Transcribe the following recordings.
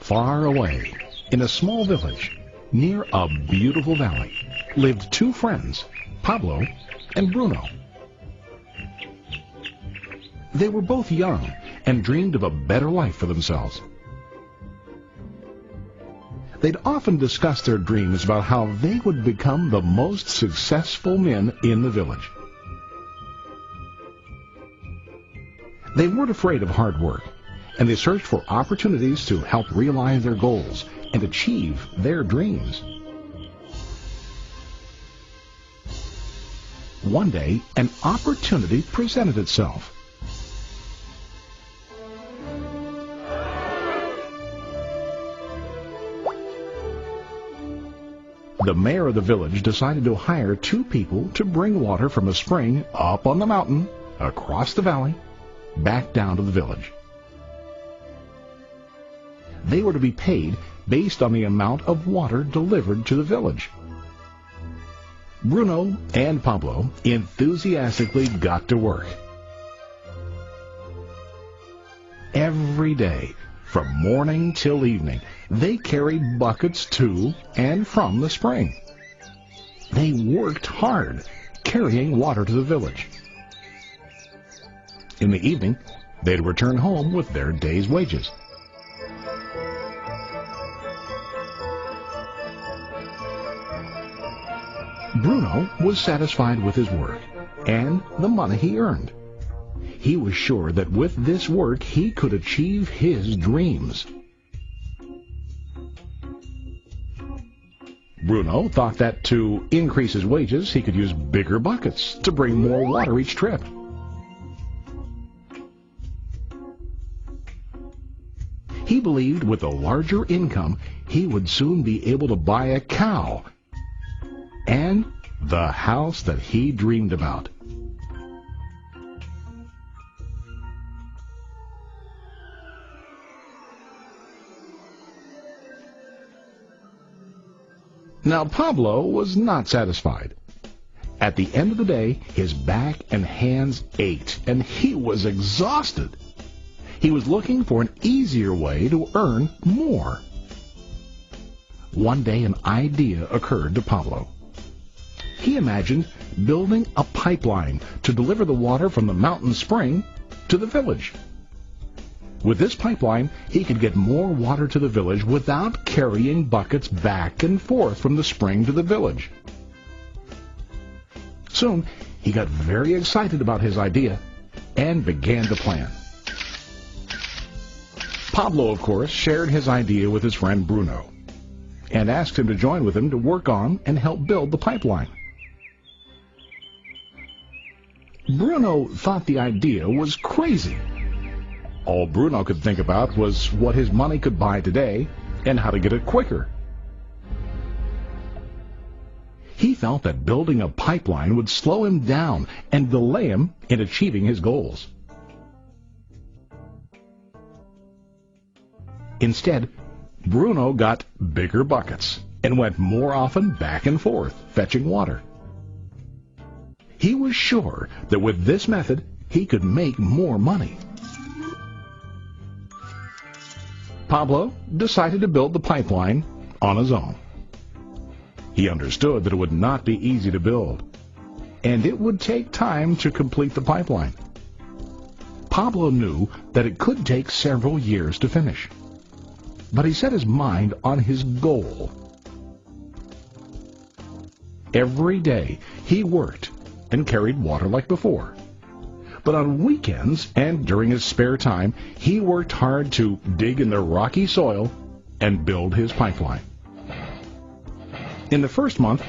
Far away, in a small village, near a beautiful valley, lived two friends, Pablo and Bruno. They were both young and dreamed of a better life for themselves. They'd often discuss their dreams about how they would become the most successful men in the village. They weren't afraid of hard work, and they searched for opportunities to help realize their goals and achieve their dreams. One day, an opportunity presented itself. The mayor of the village decided to hire two people to bring water from a spring up on the mountain, across the valley, back down to the village. They were to be paid based on the amount of water delivered to the village. Bruno and Pablo enthusiastically got to work. Every day, from morning till evening, they carried buckets to and from the spring. They worked hard, carrying water to the village. In the evening, they'd return home with their day's wages. Bruno was satisfied with his work and the money he earned. He was sure that with this work he could achieve his dreams. Bruno thought that to increase his wages he could use bigger buckets to bring more water each trip. He believed with a larger income he would soon be able to buy a cow and the house that he dreamed about. Now Pablo was not satisfied. At the end of the day, his back and hands ached, and he was exhausted. He was looking for an easier way to earn more. One day an idea occurred to Pablo. He imagined building a pipeline to deliver the water from the mountain spring to the village. With this pipeline, he could get more water to the village without carrying buckets back and forth from the spring to the village. Soon, he got very excited about his idea and began to plan. Pablo, of course, shared his idea with his friend Bruno and asked him to join with him to work on and help build the pipeline. Bruno thought the idea was crazy. All Bruno could think about was what his money could buy today and how to get it quicker. He felt that building a pipeline would slow him down and delay him in achieving his goals. Instead, Bruno got bigger buckets and went more often back and forth fetching water. He was sure that with this method he could make more money. Pablo decided to build the pipeline on his own. He understood that it would not be easy to build, and it would take time to complete the pipeline. Pablo knew that it could take several years to finish, but he set his mind on his goal. Every day he worked and carried water like before. But on weekends and during his spare time, he worked hard to dig in the rocky soil and build his pipeline. In the first month,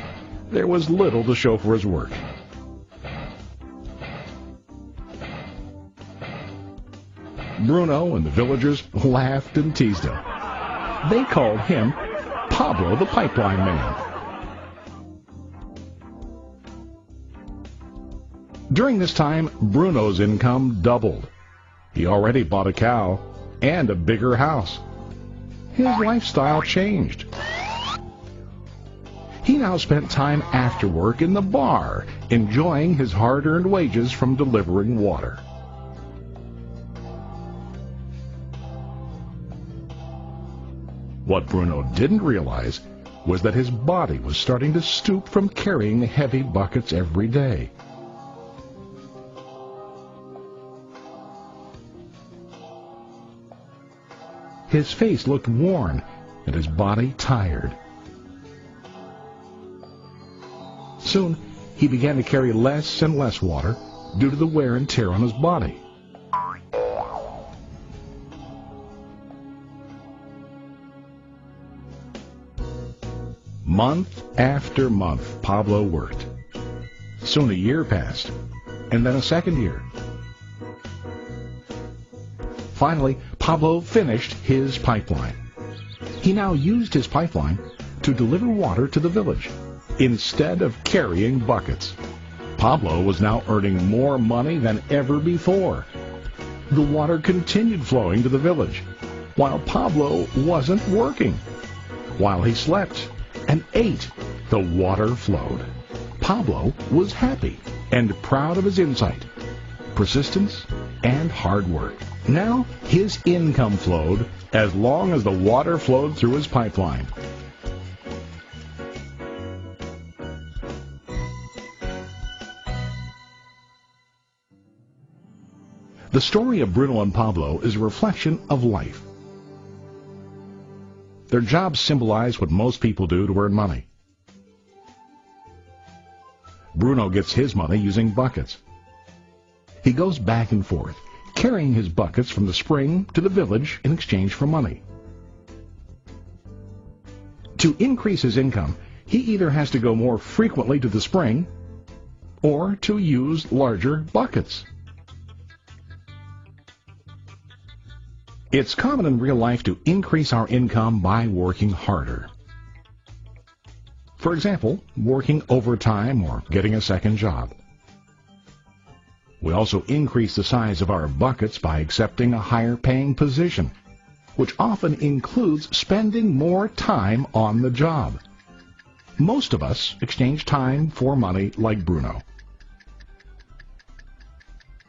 there was little to show for his work. Bruno and the villagers laughed and teased him. They called him Pablo the Pipeline Man. During this time, Bruno's income doubled. He already bought a cow and a bigger house. His lifestyle changed. He now spent time after work in the bar, enjoying his hard-earned wages from delivering water. What Bruno didn't realize was that his body was starting to stoop from carrying heavy buckets every day. His face looked worn and his body tired. Soon, he began to carry less and less water due to the wear and tear on his body. Month after month, Pablo worked. Soon a year passed, and then a second year. Finally, Pablo finished his pipeline. He now used his pipeline to deliver water to the village instead of carrying buckets. Pablo was now earning more money than ever before. The water continued flowing to the village, while Pablo wasn't working. While he slept and ate, the water flowed. Pablo was happy and proud of his insight, persistence, and hard work. Now his income flowed as long as the water flowed through his pipeline. The story of Bruno and Pablo is a reflection of life. Their jobs symbolize what most people do to earn money. Bruno gets his money using buckets. He goes back and forth, carrying his buckets from the spring to the village in exchange for money. To increase his income, he either has to go more frequently to the spring or to use larger buckets. It's common in real life to increase our income by working harder. For example, working overtime or getting a second job. We also increase the size of our buckets by accepting a higher paying position, which often includes spending more time on the job. Most of us exchange time for money like Bruno.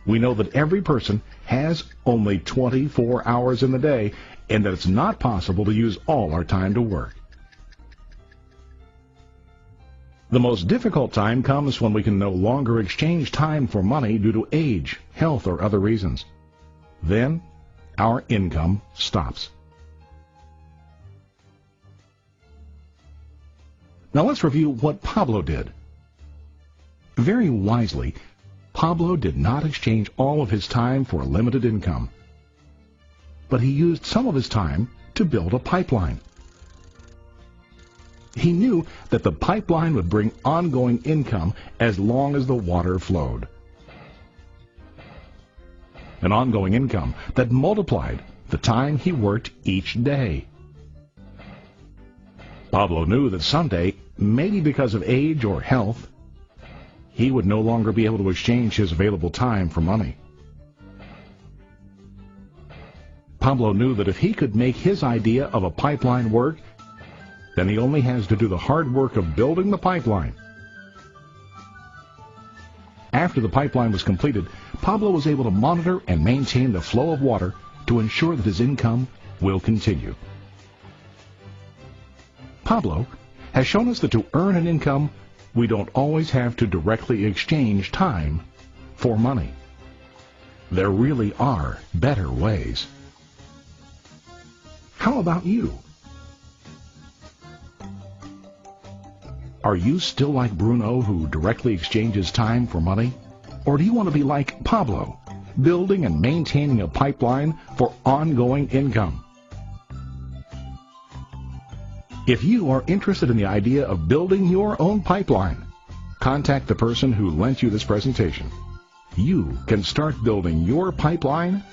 We know that every person has only 24 hours in the day and that it's not possible to use all our time to work. The most difficult time comes when we can no longer exchange time for money due to age, health, or other reasons. Then, our income stops. Now let's review what Pablo did. Very wisely, Pablo did not exchange all of his time for a limited income, but he used some of his time to build a pipeline. He knew that the pipeline would bring ongoing income as long as the water flowed. An ongoing income that multiplied the time he worked each day. Pablo knew that someday, maybe because of age or health, he would no longer be able to exchange his available time for money. Pablo knew that if he could make his idea of a pipeline work, then he only has to do the hard work of building the pipeline. After the pipeline was completed, Pablo was able to monitor and maintain the flow of water to ensure that his income will continue. Pablo has shown us that to earn an income, we don't always have to directly exchange time for money. There really are better ways. How about you? Are you still like Bruno, who directly exchanges time for money? Or do you want to be like Pablo, building and maintaining a pipeline for ongoing income? If you are interested in the idea of building your own pipeline, contact the person who lent you this presentation. You can start building your pipeline